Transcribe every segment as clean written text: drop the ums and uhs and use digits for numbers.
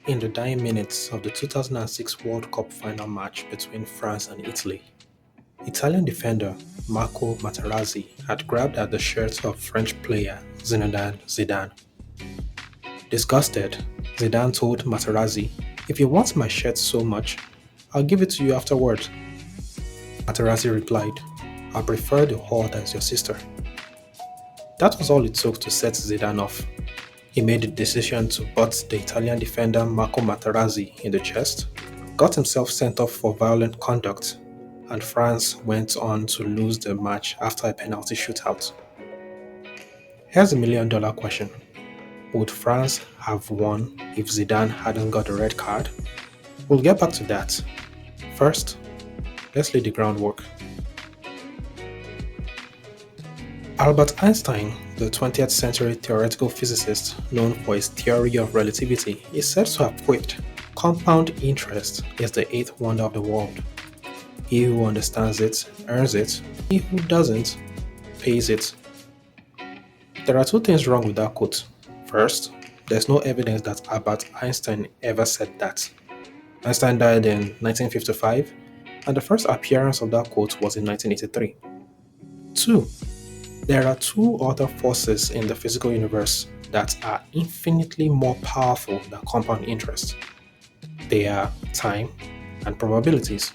In the dying minutes of the 2006 World Cup final match between France and Italy, Italian defender Marco Materazzi had grabbed at the shirt of French player Zinedine Zidane. Disgusted, Zidane told Materazzi, "If you want my shirt so much, I'll give it to you afterwards." Materazzi replied, "I prefer the whore as your sister." That was all it took to set Zidane off. He made the decision to butt the Italian defender Marco Materazzi in the chest, got himself sent off for violent conduct, and France went on to lose the match after a penalty shootout. Here's a $1 million question. Would France have won if Zidane hadn't got a red card? We'll get back to that. First, let's lay the groundwork. Albert Einstein, the 20th century theoretical physicist known for his theory of relativity, is said to have quipped, "Compound interest is the eighth wonder of the world. He who understands it earns it, he who doesn't pays it." There are two things wrong with that quote. First, there's no evidence that Albert Einstein ever said that. Einstein died in 1955, and the first appearance of that quote was in 1983. Two, there are two other forces in the physical universe that are infinitely more powerful than compound interest. They are time and probabilities.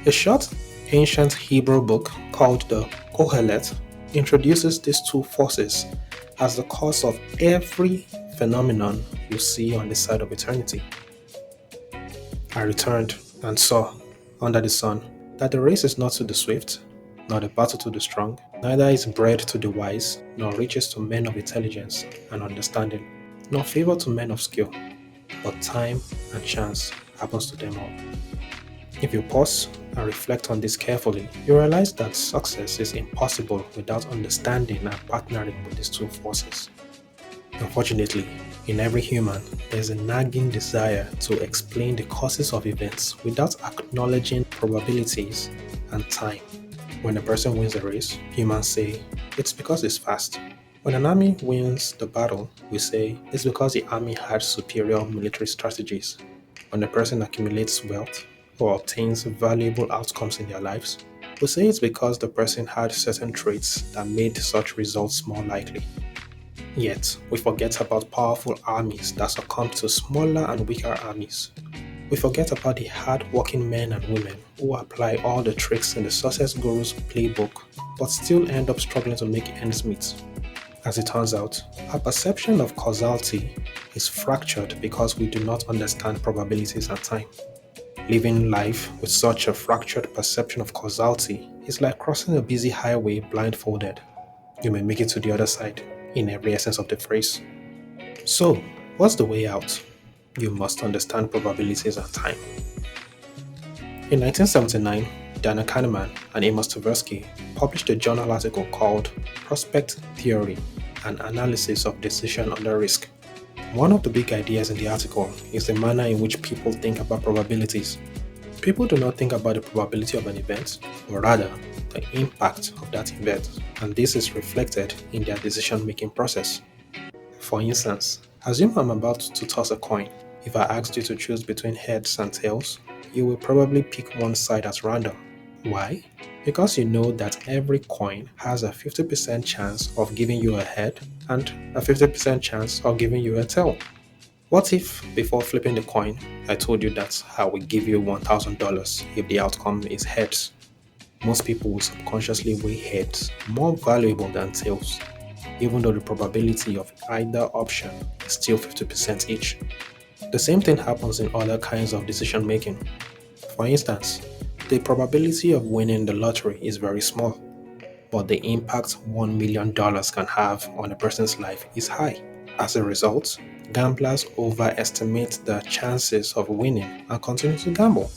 A short, ancient Hebrew book called the Kohelet introduces these two forces as the cause of every phenomenon you see on this side of eternity. I returned and saw, under the sun, that the race is not to the swift, nor the battle to the strong, neither is bread to the wise, nor riches to men of intelligence and understanding, nor favor to men of skill, but time and chance happens to them all. If you pause and reflect on this carefully, you realize that success is impossible without understanding and partnering with these two forces. Unfortunately, in every human, there's a nagging desire to explain the causes of events without acknowledging probabilities and time. When a person wins a race, humans say, "It's because it's fast." When an army wins the battle, we say, "It's because the army had superior military strategies." When a person accumulates wealth or obtains valuable outcomes in their lives, we say it's because the person had certain traits that made such results more likely. Yet, we forget about powerful armies that succumb to smaller and weaker armies. We forget about the hard-working men and women who apply all the tricks in the success guru's playbook but still end up struggling to make ends meet. As it turns out, our perception of causality is fractured because we do not understand probabilities and time. Living life with such a fractured perception of causality is like crossing a busy highway blindfolded. You may make it to the other side, in every essence of the phrase. So, what's the way out? You must understand probabilities and time. In 1979, Dana Kahneman and Amos Tversky published a journal article called "Prospect Theory: An Analysis of Decision Under Risk." One of the big ideas in the article is the manner in which people think about probabilities. People do not think about the probability of an event, but rather the impact of that event, and this is reflected in their decision-making process. For instance, assume I'm about to toss a coin. If I asked you to choose between heads and tails, you will probably pick one side at random. Why? Because you know that every coin has a 50% chance of giving you a head and a 50% chance of giving you a tail. What if, before flipping the coin, I told you that I will give you $1,000 if the outcome is heads? Most people will subconsciously weigh heads more valuable than tails, even though the probability of either option is still 50% each. The same thing happens in other kinds of decision making. For instance, the probability of winning the lottery is very small, but the impact $1 million can have on a person's life is high. As a result, gamblers overestimate the chances of winning and continue to gamble.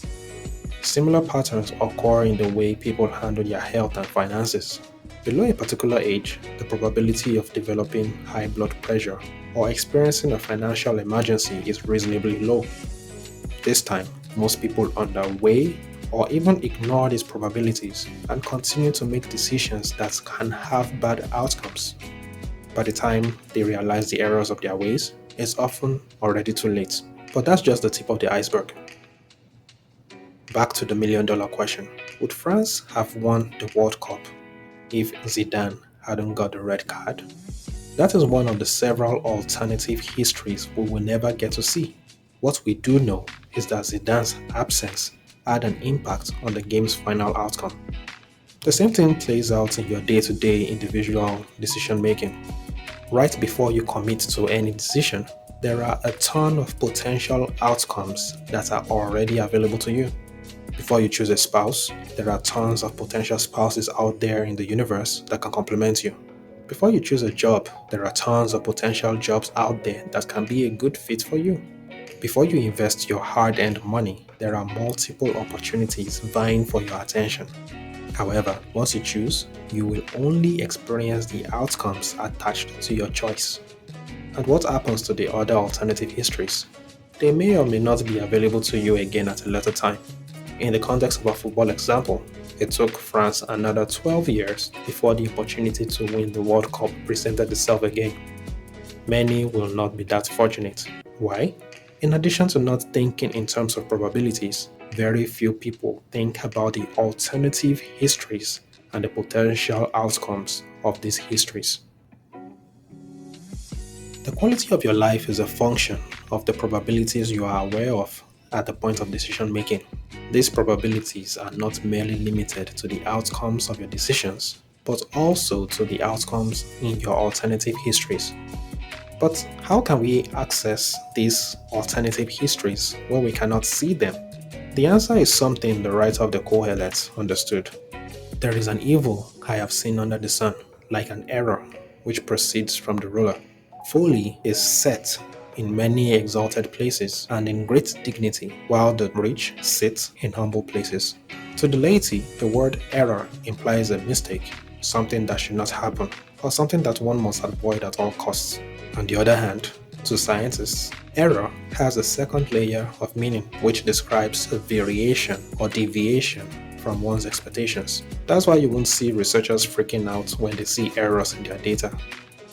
Similar patterns occur in the way people handle their health and finances. Below a particular age, the probability of developing high blood pressure or experiencing a financial emergency is reasonably low. This time, most people underweigh or even ignore these probabilities and continue to make decisions that can have bad outcomes. By the time they realize the errors of their ways, it's often already too late. But that's just the tip of the iceberg. Back to the million-dollar question. Would France have won the World Cup if Zidane hadn't got the red card? That is one of the several alternative histories we will never get to see. What we do know is that Zidane's absence had an impact on the game's final outcome. The same thing plays out in your day-to-day individual decision making. Right before you commit to any decision, there are a ton of potential outcomes that are already available to you. Before you choose a spouse, there are tons of potential spouses out there in the universe that can complement you. Before you choose a job, there are tons of potential jobs out there that can be a good fit for you. Before you invest your hard-earned money, there are multiple opportunities vying for your attention. However, once you choose, you will only experience the outcomes attached to your choice. And what happens to the other alternative histories? They may or may not be available to you again at a later time. In the context of a football example, it took France another 12 years before the opportunity to win the World Cup presented itself again. Many will not be that fortunate. Why? In addition to not thinking in terms of probabilities, very few people think about the alternative histories and the potential outcomes of these histories. The quality of your life is a function of the probabilities you are aware of at the point of decision making. These probabilities are not merely limited to the outcomes of your decisions, but also to the outcomes in your alternative histories. But how can we access these alternative histories when we cannot see them? The answer is something the writer of the Kohelet understood. There is an evil I have seen under the sun, like an error which proceeds from the ruler. Folly is set in many exalted places and in great dignity, while the rich sit in humble places. To the laity, the word error implies a mistake, something that should not happen, or something that one must avoid at all costs. On the other hand, to scientists, error has a second layer of meaning which describes a variation or deviation from one's expectations. That's why you won't see researchers freaking out when they see errors in their data.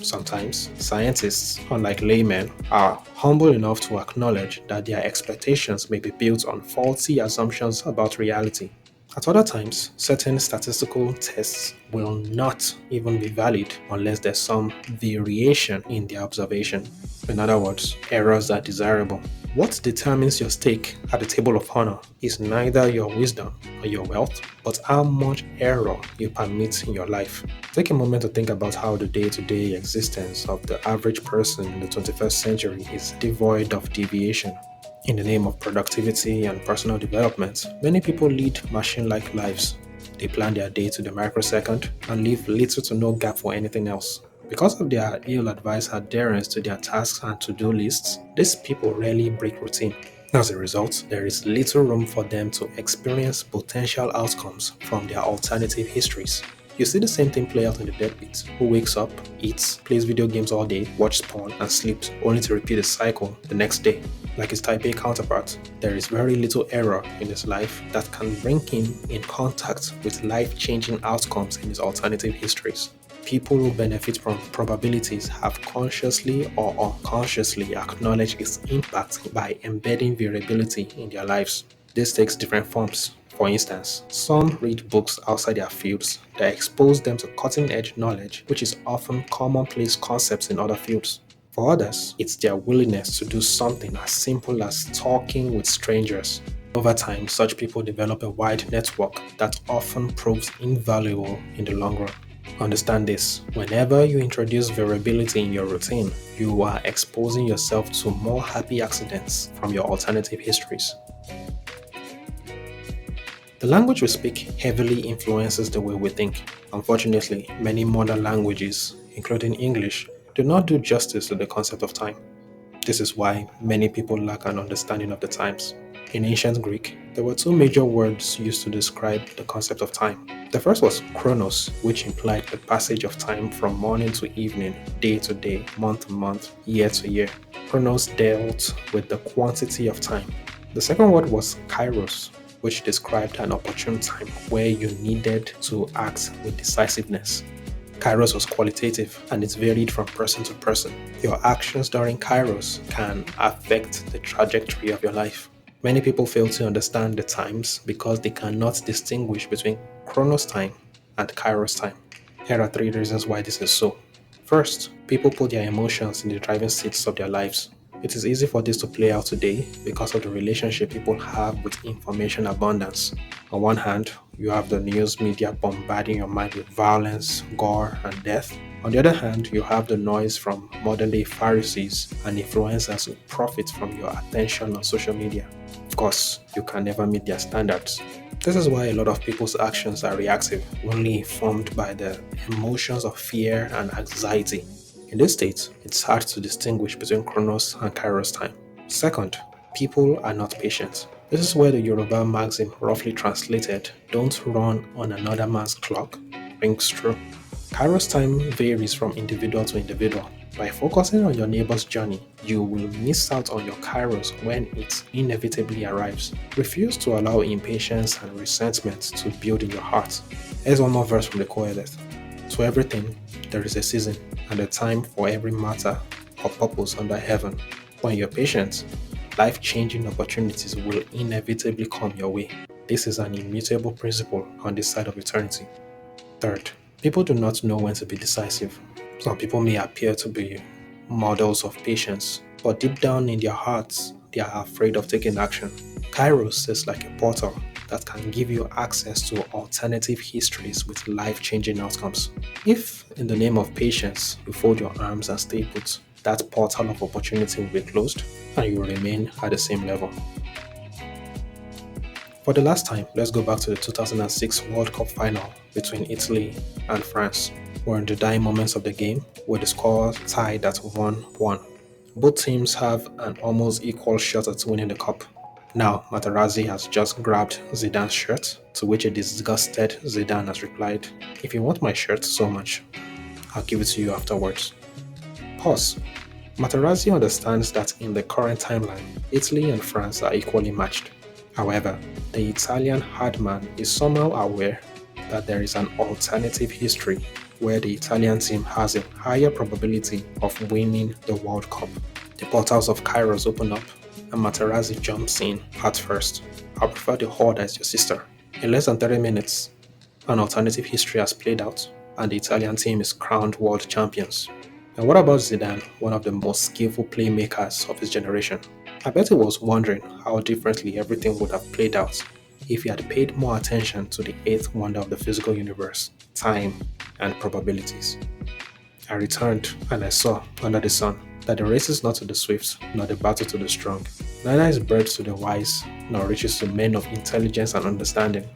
Sometimes, scientists, unlike laymen, are humble enough to acknowledge that their expectations may be built on faulty assumptions about reality. At other times, certain statistical tests will not even be valid unless there's some variation in the observation. In other words, errors are desirable. What determines your stake at the table of honor is neither your wisdom or your wealth, but how much error you permit in your life. Take a moment to think about how the day-to-day existence of the average person in the 21st century is devoid of deviation. In the name of productivity and personal development, many people lead machine-like lives. They plan their day to the microsecond and leave little to no gap for anything else. Because of their ill-advised adherence to their tasks and to-do lists, these people rarely break routine. As a result, there is little room for them to experience potential outcomes from their alternative histories. You see the same thing play out in the deadbeat, who wakes up, eats, plays video games all day, watches porn, and sleeps, only to repeat the cycle the next day. Like his Type A counterpart, there is very little error in his life that can bring him in contact with life-changing outcomes in his alternative histories. People who benefit from probabilities have consciously or unconsciously acknowledged its impact by embedding variability in their lives. This takes different forms. For instance, some read books outside their fields that expose them to cutting-edge knowledge, which is often commonplace concepts in other fields. For others, it's their willingness to do something as simple as talking with strangers. Over time, such people develop a wide network that often proves invaluable in the long run. Understand this: whenever you introduce variability in your routine, you are exposing yourself to more happy accidents from your alternative histories. The language we speak heavily influences the way we think. Unfortunately, many modern languages, including English, do not do justice to the concept of time. This is why many people lack an understanding of the times. In ancient Greek, there were two major words used to describe the concept of time. The first was chronos, which implied the passage of time from morning to evening, day to day, month to month, year to year. Chronos dealt with the quantity of time. The second word was kairos, which described an opportune time where you needed to act with decisiveness. Kairos was qualitative and it varied from person to person. Your actions during Kairos can affect the trajectory of your life. Many people fail to understand the times because they cannot distinguish between Chronos time and Kairos time. Here are three reasons why this is so. First, people put their emotions in the driving seats of their lives. It is easy for this to play out today because of the relationship people have with information abundance. On one hand, you have the news media bombarding your mind with violence, gore, and death. On the other hand, you have the noise from modern day Pharisees and influencers who profit from your attention on social media. Of course, you can never meet their standards. This is why a lot of people's actions are reactive, only informed by the emotions of fear and anxiety. In this state, it's hard to distinguish between Chronos and Kairos time. Second, people are not patient. This is where the Yoruba maxim, roughly translated, "don't run on another man's clock," rings true. Kairos time varies from individual to individual. By focusing on your neighbor's journey, you will miss out on your Kairos when it inevitably arrives. Refuse to allow impatience and resentment to build in your heart. Here's one more verse from the Qoheleth. To everything, there is a season and a time for every matter or purpose under heaven. When you're patient, life-changing opportunities will inevitably come your way. This is an immutable principle on this side of eternity. Third, people do not know when to be decisive. Some people may appear to be models of patience, but deep down in their hearts, they are afraid of taking action. Kairos is like a portal that can give you access to alternative histories with life-changing outcomes. If, in the name of patience, you fold your arms and stay put, that portal of opportunity will be closed and you will remain at the same level. For the last time, let's go back to the 2006 World Cup final between Italy and France. We're in the dying moments of the game, with the score tied at 1-1. Both teams have an almost equal shot at winning the cup. Now, Materazzi has just grabbed Zidane's shirt, to which a disgusted Zidane has replied, "If you want my shirt so much, I'll give it to you afterwards." Pause. Materazzi understands that in the current timeline, Italy and France are equally matched. However, the Italian hardman is somehow aware that there is an alternative history where the Italian team has a higher probability of winning the World Cup. The portals of Kairos open up and Materazzi jumps in at first. "I prefer the whore as your sister." In less than 30 minutes, an alternative history has played out and the Italian team is crowned world champions. And what about Zidane, one of the most skillful playmakers of his generation? I bet he was wondering how differently everything would have played out if he had paid more attention to the eighth wonder of the physical universe, time and probabilities. I returned and I saw, under the sun, that the race is not to the swift, nor the battle to the strong. Neither is bread to the wise, nor riches to men of intelligence and understanding,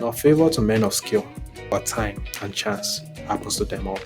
nor favor to men of skill, but time and chance happens to them all.